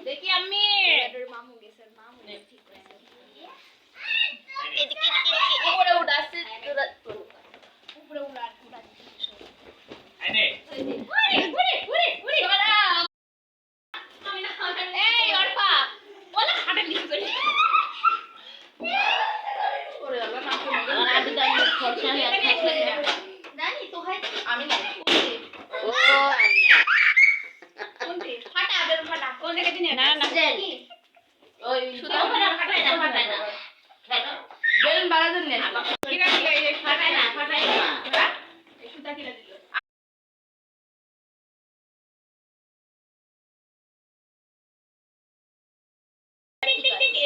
দেখি আমি মামু গেছে মামু ঠিক আছে এদিকে উপরে উড়াছে উপরে উড়া আইনে উড়ি ওরা আমি না এই অরপা বলা হাতে লিখে চলে ওরে বাবা মাকে মনে আদি দাম খরচা হয়ে আছে জানি তো হয় আমি না ও আল্লাহ কোনটি ফাটা বের ফাটা কোন জায়গা দিনে না না ওই সুতা ফাটায় না বেলুন বাড়ার জন্য কি রাখলে এই ফাটায় না এই সুতা কিলা দিল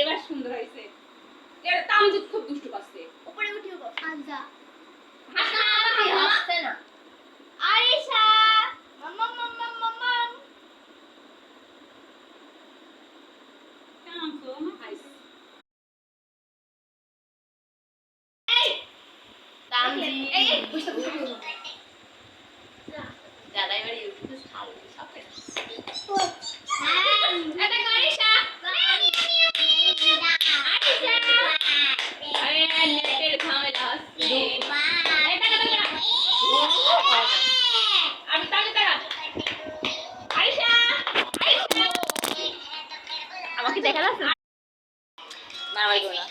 এবার সুন্দর হইছে এর তামজিৎ খুব দুষ্টু পাচ্ছে উপরে উঠিও আচ্ছা হাসনা আমাকে হাসছে না আরিশা মাম্মা মাম্মা মাম্মা কেমন তো আইস এই তামজি এই বুঝতে দাদাই বাড়ি একটু ছাড় সাপে হ্যাঁ এটা আরিশা আমাকে দেখা যাচ্ছে না ভাই গোনা